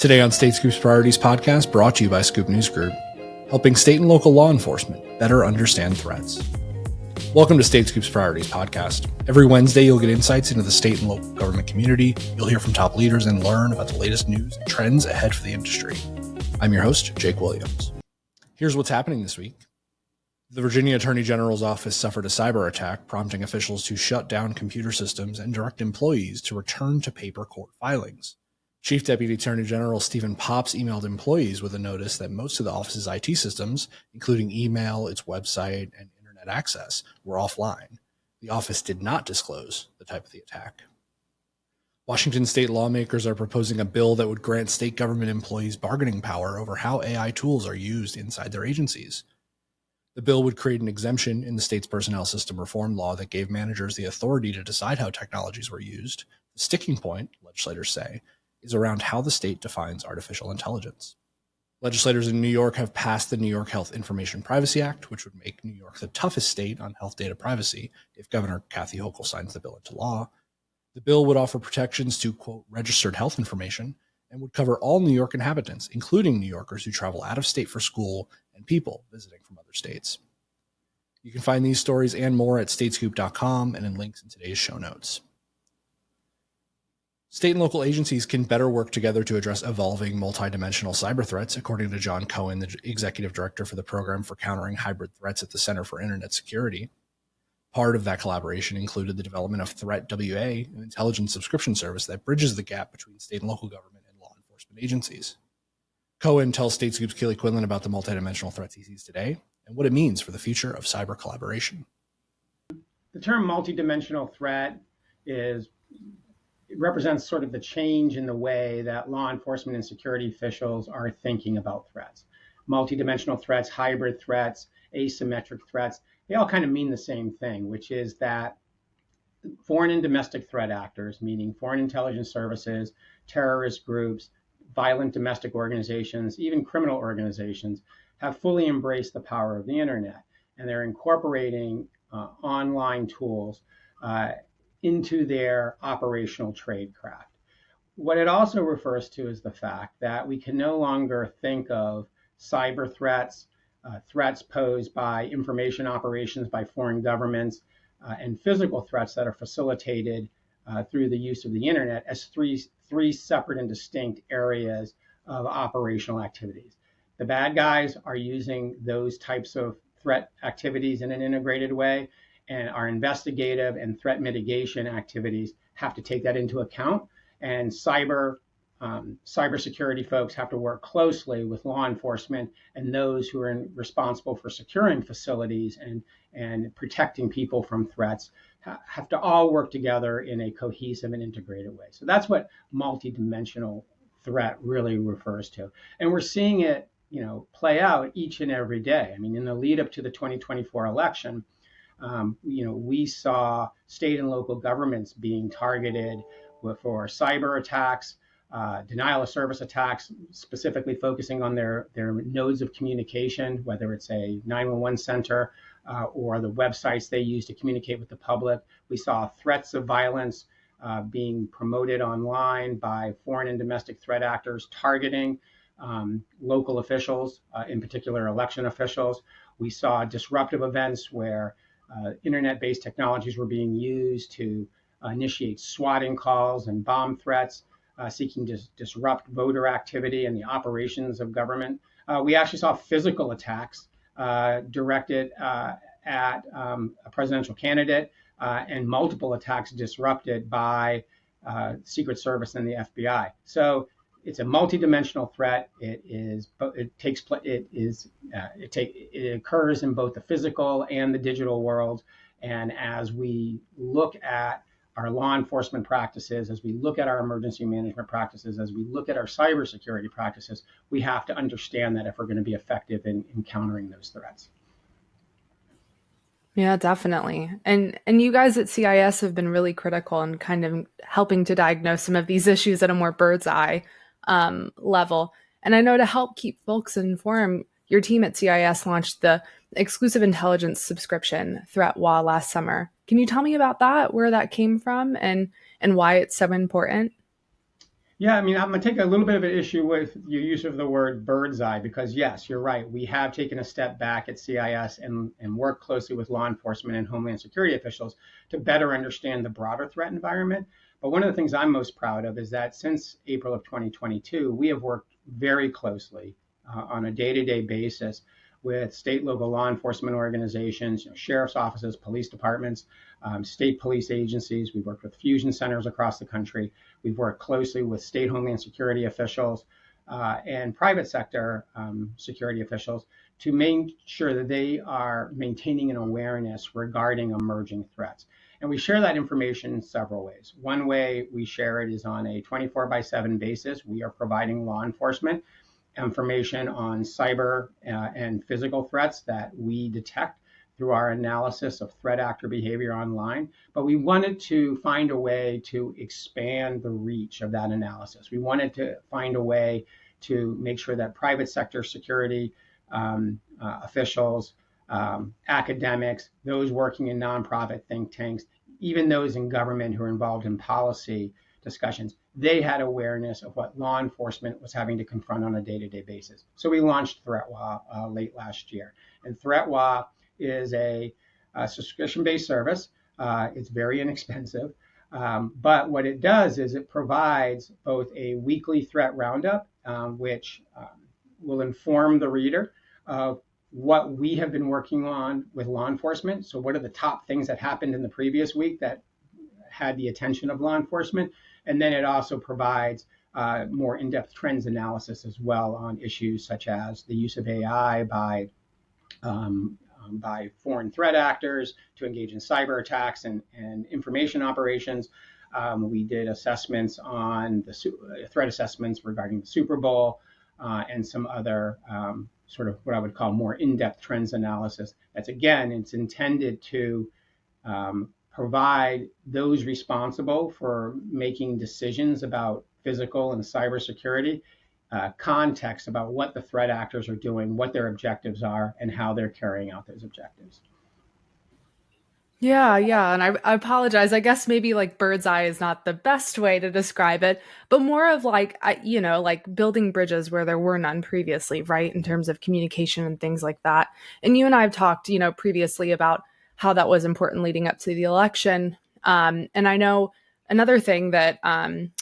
Today on StateScoop's Priorities podcast, brought to you by Scoop News Group, helping state and local law enforcement better understand threats. Welcome to StateScoop's Priorities podcast. Every Wednesday, you'll get insights into the state and local government community. You'll hear from top leaders and learn about the latest news and trends ahead for the industry. I'm your host, Jake Williams. Here's what's happening this week. The Virginia Attorney General's office suffered a cyber attack, prompting officials to shut down computer systems and direct employees to return to paper court filings. Chief Deputy Attorney General Stephen Pops emailed employees with a notice that most of the office's IT systems, including email, its website, and internet access, were offline. The office did not disclose the type of the attack. Washington state lawmakers are proposing a bill that would grant state government employees bargaining power over how AI tools are used inside their agencies. The bill would create an exemption in the state's personnel system reform law that gave managers the authority to decide how technologies were used. The sticking point, legislators say, is around how the state defines artificial intelligence. Legislators in New York have passed the New York Health Information Privacy Act, which would make New York the toughest state on health data privacy if Governor Kathy Hochul signs the bill into law. The bill would offer protections to, quote, registered health information and would cover all New York inhabitants, including New Yorkers who travel out of state for school and people visiting from other states. You can find these stories and more at statescoop.com and in links in today's show notes. State and local agencies can better work together to address evolving multidimensional cyber threats, according to John Cohen, the executive director for the Program for Countering Hybrid Threats at the Center for Internet Security. Part of that collaboration included the development of ThreatWA, an intelligence subscription service that bridges the gap between state and local government and law enforcement agencies. Cohen tells StateScoop's Keely Quinlan about the multidimensional threats he sees today and what it means for the future of cyber collaboration. The term multidimensional threat represents sort of the change in the way that law enforcement and security officials are thinking about threats. Multidimensional threats, hybrid threats, asymmetric threats, they all kind of mean the same thing, which is that foreign and domestic threat actors, meaning foreign intelligence services, terrorist groups, violent domestic organizations, even criminal organizations, have fully embraced the power of the internet. And they're incorporating online tools into their operational tradecraft. What it also refers to is the fact that we can no longer think of cyber threats, threats posed by information operations by foreign governments, and physical threats that are facilitated through the use of the internet as three separate and distinct areas of operational activities. The bad guys are using those types of threat activities in an integrated way, and our investigative and threat mitigation activities have to take that into account. And cybersecurity folks have to work closely with law enforcement and those who are responsible for securing facilities and protecting people from threats have to all work together in a cohesive and integrated way. So that's what multidimensional threat really refers to. And we're seeing it, play out each and every day. I mean, in the lead up to the 2024 election, we saw state and local governments being targeted for cyber attacks, denial of service attacks, specifically focusing on their nodes of communication, whether it's a 911 center or the websites they use to communicate with the public. We saw threats of violence being promoted online by foreign and domestic threat actors targeting local officials, in particular election officials. We saw disruptive events where internet-based technologies were being used to initiate swatting calls and bomb threats, seeking to disrupt voter activity and the operations of government. We actually saw physical attacks directed at a presidential candidate and multiple attacks disrupted by Secret Service and the FBI. So it's a multidimensional threat. It occurs in both the physical and the digital world. And as we look at our law enforcement practices, as we look at our emergency management practices, as we look at our cybersecurity practices, we have to understand that if we're going to be effective in countering those threats. Yeah, definitely. And you guys at CIS have been really critical in kind of helping to diagnose some of these issues at a more bird's eye level. And I know to help keep folks informed, your team at CIS launched the exclusive intelligence subscription ThreatWA last summer. Can you tell me about that, where that came from, and why it's so important? Yeah, I mean, I'm going to take a little bit of an issue with your use of the word bird's eye because, yes, you're right. We have taken a step back at CIS and worked closely with law enforcement and Homeland Security officials to better understand the broader threat environment. But one of the things I'm most proud of is that since April of 2022, we have worked very closely on a day-to-day basis with state, local law enforcement organizations, sheriff's offices, police departments, state police agencies. We've worked with fusion centers across the country. We've worked closely with state Homeland Security officials and private sector security officials to make sure that they are maintaining an awareness regarding emerging threats. And we share that information in several ways. One way we share it is on a 24/7 basis. We are providing law enforcement information on cyber and physical threats that we detect through our analysis of threat actor behavior online. But we wanted to find a way to expand the reach of that analysis. We wanted to find a way to make sure that private sector security officials, academics, those working in nonprofit think tanks, even those in government who are involved in policy discussions, they had awareness of what law enforcement was having to confront on a day-to-day basis. So we launched ThreatWA late last year. And ThreatWA is a subscription-based service. It's very inexpensive. But what it does is it provides both a weekly threat roundup, which will inform the reader of what we have been working on with law enforcement. So what are the top things that happened in the previous week that had the attention of law enforcement? And then it also provides more in-depth trends analysis as well on issues such as the use of AI by foreign threat actors to engage in cyber attacks and information operations. We did assessments on the threat assessments regarding the Super Bowl and some other sort of what I would call more in-depth trends analysis. That's again, it's intended to provide those responsible for making decisions about physical and cybersecurity context about what the threat actors are doing, what their objectives are, and how they're carrying out those objectives. Yeah, yeah. And I apologize. I guess maybe like bird's eye is not the best way to describe it, but more of like, like building bridges where there were none previously, right? In terms of communication and things like that. And you and I have talked, previously about how that was important leading up to the election. And I know another thing that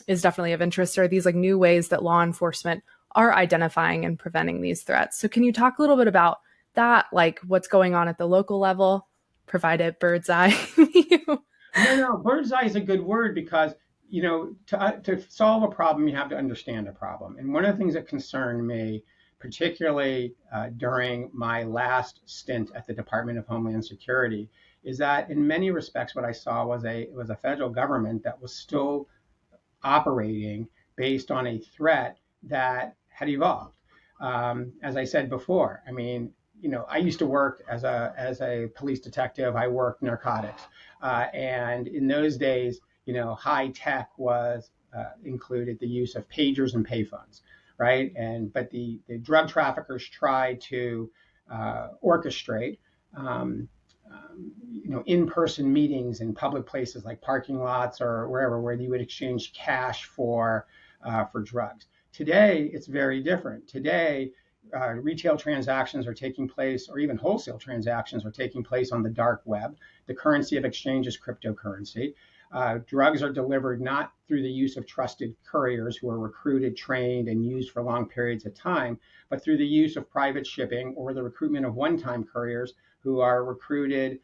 is definitely of interest are these like new ways that law enforcement are identifying and preventing these threats. So can you talk a little bit about that, like what's going on at the local level? Provided bird's eye view. No, bird's eye is a good word because, to solve a problem, you have to understand a problem. And one of the things that concerned me, particularly during my last stint at the Department of Homeland Security, is that in many respects, what I saw was a federal government that was still operating based on a threat that had evolved. As I said before, I mean, I used to work as a police detective. I worked narcotics, and in those days, high tech was included the use of pagers and payphones, right? But the drug traffickers tried to orchestrate, in-person meetings in public places like parking lots or wherever, where you would exchange cash for drugs. Today, it's very different. Today, retail transactions are taking place, or even wholesale transactions are taking place on the dark web. The currency of exchange is cryptocurrency. Drugs are delivered not through the use of trusted couriers who are recruited, trained, and used for long periods of time, but through the use of private shipping or the recruitment of one-time couriers who are recruited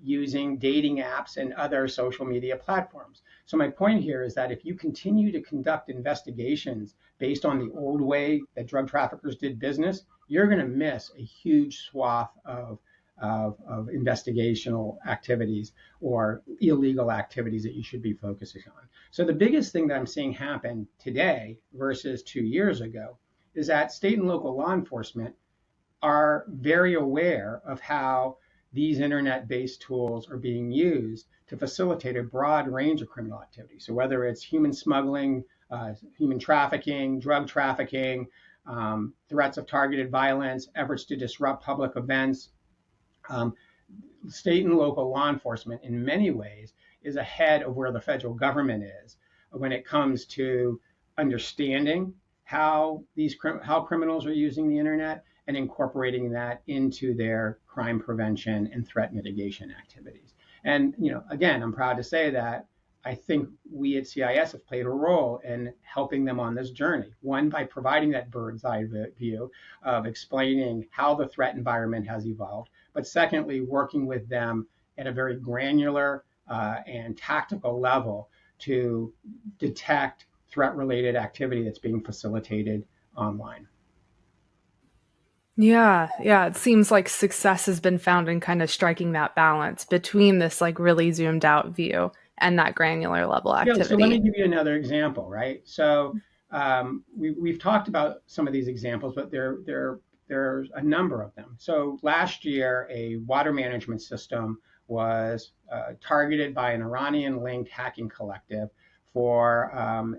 using dating apps and other social media platforms. So my point here is that if you continue to conduct investigations based on the old way that drug traffickers did business, you're going to miss a huge swath of investigational activities or illegal activities that you should be focusing on. So the biggest thing that I'm seeing happen today versus 2 years ago is that state and local law enforcement are very aware of how these internet-based tools are being used to facilitate a broad range of criminal activity. So whether it's human smuggling, human trafficking, drug trafficking, threats of targeted violence, efforts to disrupt public events, state and local law enforcement in many ways is ahead of where the federal government is when it comes to understanding how criminals are using the internet and incorporating that into their crime prevention and threat mitigation activities. And again, I'm proud to say that I think we at CIS have played a role in helping them on this journey. One, by providing that bird's eye view of explaining how the threat environment has evolved, but secondly, working with them at a very granular and tactical level to detect threat-related activity that's being facilitated online. Yeah. It seems like success has been found in kind of striking that balance between this like really zoomed out view and that granular level activity. Yeah, so let me give you another example, right? So we've talked about some of these examples, but there's a number of them. So last year, a water management system was targeted by an Iranian-linked hacking collective for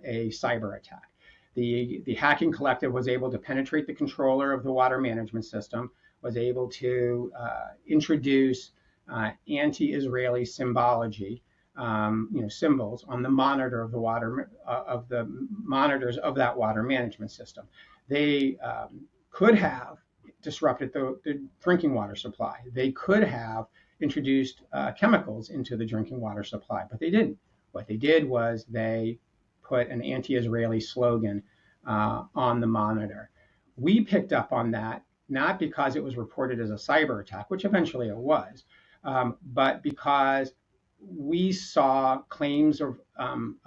a cyber attack. The hacking collective was able to penetrate the controller of the water management system, was able to introduce anti-Israeli symbology, symbols on the monitor of the water of the monitors of that water management system. They could have disrupted the drinking water supply. They could have introduced chemicals into the drinking water supply, but they didn't. What they did was they put an anti-Israeli slogan on the monitor. We picked up on that, not because it was reported as a cyber attack, which eventually it was, but because we saw claims of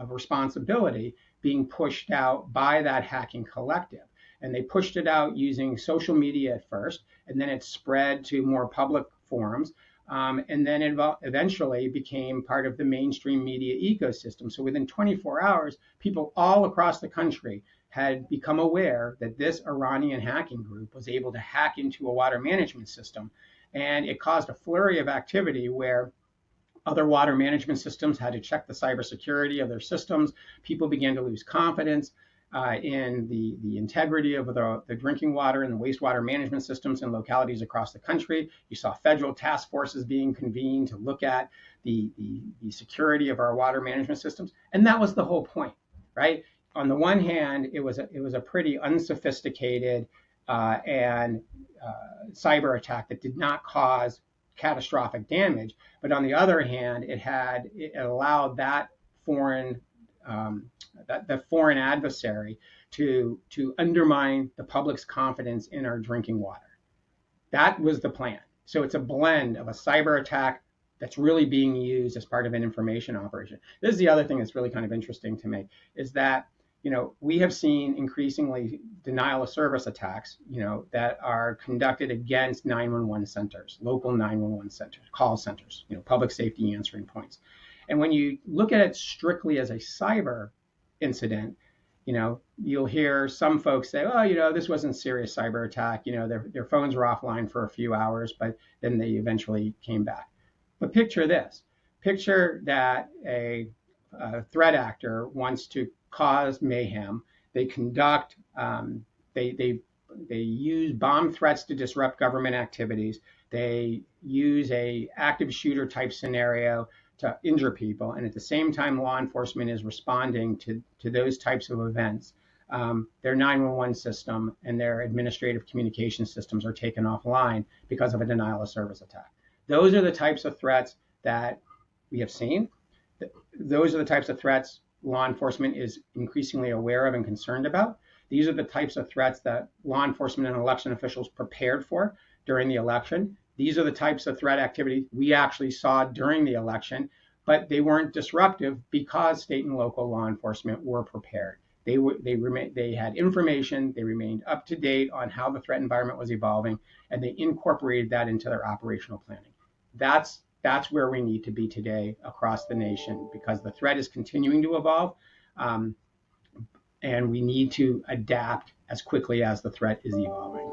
responsibility being pushed out by that hacking collective. And they pushed it out using social media at first, and then it spread to more public forums. And then it eventually became part of the mainstream media ecosystem. So within 24 hours, people all across the country had become aware that this Iranian hacking group was able to hack into a water management system. And it caused a flurry of activity where other water management systems had to check the cybersecurity of their systems. People began to lose confidence in the integrity of the drinking water and the wastewater management systems in localities across the country. You saw federal task forces being convened to look at the security of our water management systems. And that was the whole point, right? On the one hand, it was a pretty unsophisticated and cyber attack that did not cause catastrophic damage. But on the other hand, it allowed that foreign adversary to undermine the public's confidence in our drinking water. That was the plan. So it's a blend of a cyber attack that's really being used as part of an information operation. This is the other thing that's really kind of interesting to me, is that we have seen increasingly denial of service attacks, that are conducted against 911 centers, local 911 centers, call centers, public safety answering points. And when you look at it strictly as a cyber incident, you'll hear some folks say, oh, this wasn't a serious cyber attack. Their phones were offline for a few hours, but then they eventually came back. But picture this. Picture that a threat actor wants to cause mayhem. They conduct, they use bomb threats to disrupt government activities. They use a active shooter type scenario to injure people. And at the same time, law enforcement is responding to those types of events. Their 911 system and their administrative communication systems are taken offline because of a denial of service attack. Those are the types of threats that we have seen. Those are the types of threats law enforcement is increasingly aware of and concerned about. These are the types of threats that law enforcement and election officials prepared for during the election. These are the types of threat activity we actually saw during the election, but they weren't disruptive because state and local law enforcement were prepared. They had information, they remained up to date on how the threat environment was evolving, and they incorporated that into their operational planning. That's where we need to be today across the nation, because the threat is continuing to evolve, and we need to adapt as quickly as the threat is evolving.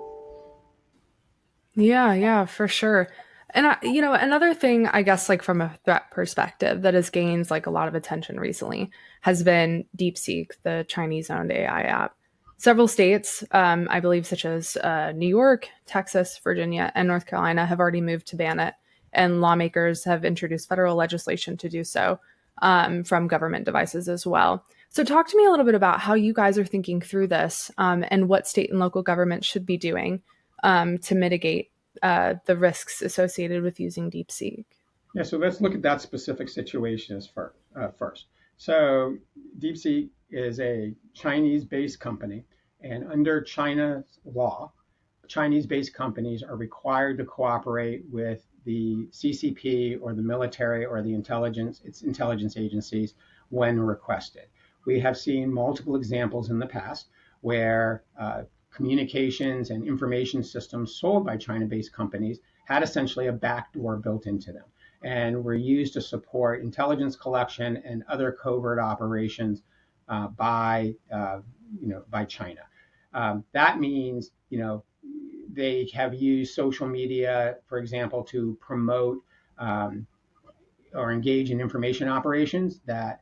Yeah, for sure. And another thing, I guess, like from a threat perspective that has gained like a lot of attention recently has been DeepSeek, the Chinese-owned AI app. Several states, I believe, such as New York, Texas, Virginia, and North Carolina have already moved to ban it. And lawmakers have introduced federal legislation to do so from government devices as well. So talk to me a little bit about how you guys are thinking through this, and what state and local governments should be doing to mitigate the risks associated with using DeepSeek. Yeah, so let's look at that specific situation first. So DeepSeek is a Chinese-based company, and under China's law, Chinese-based companies are required to cooperate with the CCP or the military or the intelligence agencies when requested. We have seen multiple examples in the past where communications and information systems sold by China-based companies had essentially a backdoor built into them and were used to support intelligence collection and other covert operations by China. That means, they have used social media, for example, to promote or engage in information operations that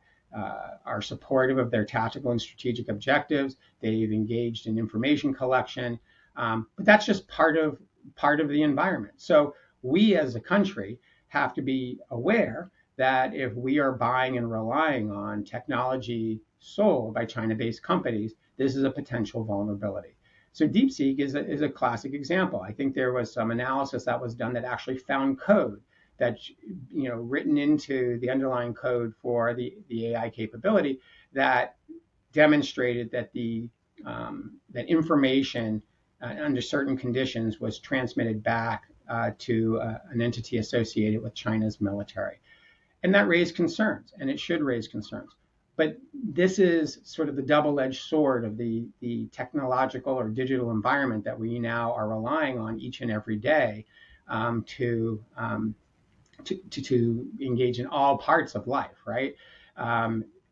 are supportive of their tactical and strategic objectives. They've engaged in information collection, but that's just part of the environment. So we as a country have to be aware that if we are buying and relying on technology sold by China-based companies, this is a potential vulnerability. So DeepSeek is a classic example. I think there was some analysis that was done that actually found code that, written into the underlying code for the AI capability that demonstrated that that information under certain conditions was transmitted back to an entity associated with China's military. And that raised concerns, and it should raise concerns. But this is sort of the double-edged sword of the technological or digital environment that we now are relying on each and every day to engage in all parts of life, right?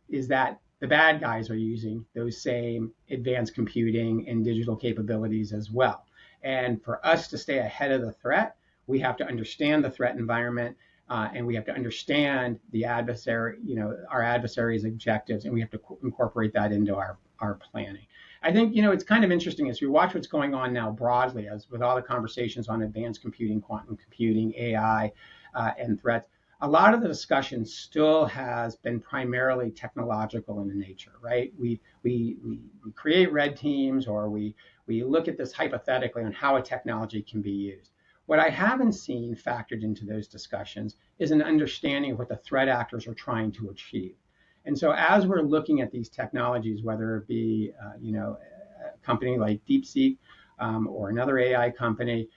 Is that the bad guys are using those same advanced computing and digital capabilities as well. And for us to stay ahead of the threat, we have to understand the threat environment, and we have to understand the adversary, our adversary's objectives, and we have to incorporate that into our planning. I think, it's kind of interesting as we watch what's going on now broadly, as with all the conversations on advanced computing, quantum computing, AI, and threats. A lot of the discussion still has been primarily technological in nature, right? We create red teams, or we look at this hypothetically on how a technology can be used. What I haven't seen factored into those discussions is an understanding of what the threat actors are trying to achieve. And so as we're looking at these technologies, whether it be a company like DeepSeek or another AI company,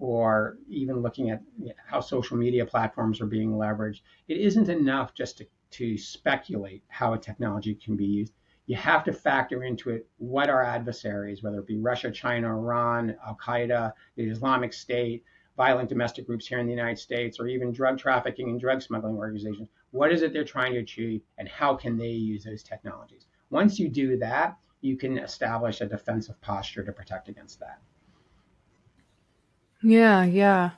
or even looking at how social media platforms are being leveraged, it isn't enough just to speculate how a technology can be used. You have to factor into it what our adversaries, whether it be Russia, China, Iran, Al-Qaeda, the Islamic State, violent domestic groups here in the United States, or even drug trafficking and drug smuggling organizations, what is it they're trying to achieve, and how can they use those technologies? Once you do that, you can establish a defensive posture to protect against that. Yeah.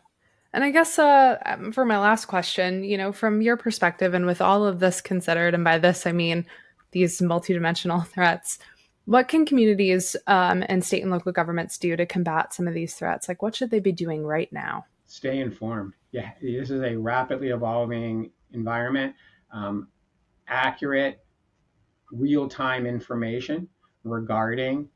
And I guess for my last question, from your perspective and with all of this considered, and by this I mean these multidimensional threats, what can communities and state and local governments do to combat some of these threats? Like, what should they be doing right now? Stay informed. Yeah, this is a rapidly evolving environment. Accurate, real-time information regarding,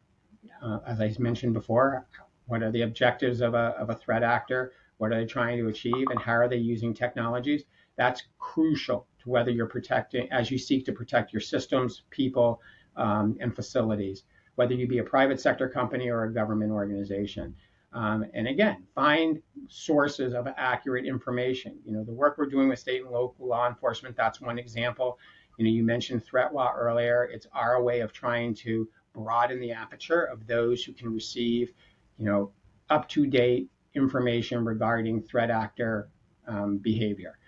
as I mentioned before, what are the objectives of a threat actor? What are they trying to achieve, and how are they using technologies? That's crucial to whether you're protecting, as you seek to protect your systems, people, and facilities, whether you be a private sector company or a government organization. And again, find sources of accurate information. The work we're doing with state and local law enforcement, that's one example. You mentioned ThreatWA earlier. It's our way of trying to broaden the aperture of those who can receive, up-to-date information regarding threat actor behavior.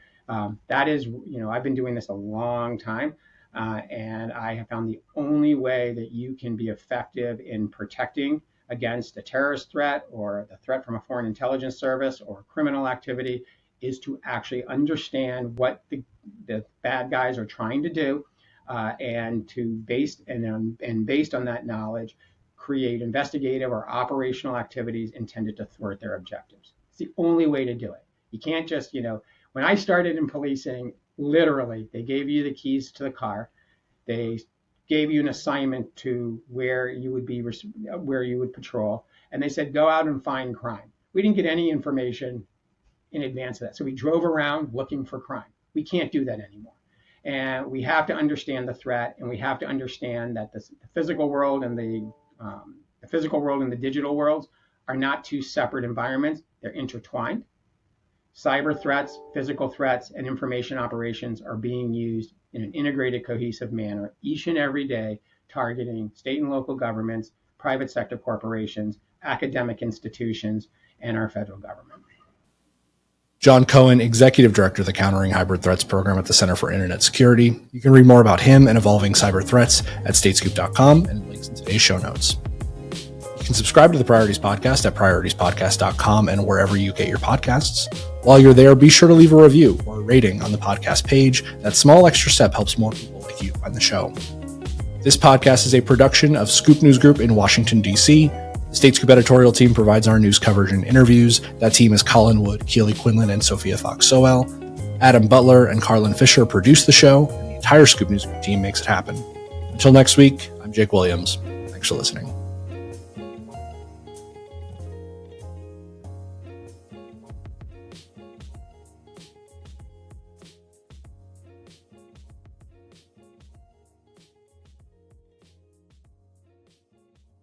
That is, I've been doing this a long time, and I have found the only way that you can be effective in protecting against a terrorist threat or the threat from a foreign intelligence service or criminal activity is to actually understand what the bad guys are trying to do, and based on that knowledge, create investigative or operational activities intended to thwart their objectives. It's the only way to do it. You can't just, when I started in policing, literally, they gave you the keys to the car. They gave you an assignment to where you would patrol, and they said, go out and find crime. We didn't get any information in advance of that. So we drove around looking for crime. We can't do that anymore. And we have to understand the threat, and we have to understand that the physical world and the digital worlds are not two separate environments. They're intertwined. Cyber threats, physical threats, and information operations are being used in an integrated, cohesive manner each and every day, targeting state and local governments, private sector corporations, academic institutions, and our federal government. John Cohen, Executive Director of the Countering Hybrid Threats Program at the Center for Internet Security. You can read more about him and evolving cyber threats at statescoop.com and links in today's show notes. You can subscribe to the Priorities Podcast at prioritiespodcast.com and wherever you get your podcasts. While you're there, be sure to leave a review or a rating on the podcast page. That small extra step helps more people like you find the show. This podcast is a production of Scoop News Group in Washington, D.C. The StateScoop editorial team provides our news coverage and interviews. That team is Colin Wood, Keely Quinlan, and Sophia Fox-Sowell. Adam Butler and Carlin Fisher produce the show, and the entire Scoop News Group team makes it happen. Until next week, I'm Jake Williams. Thanks for listening.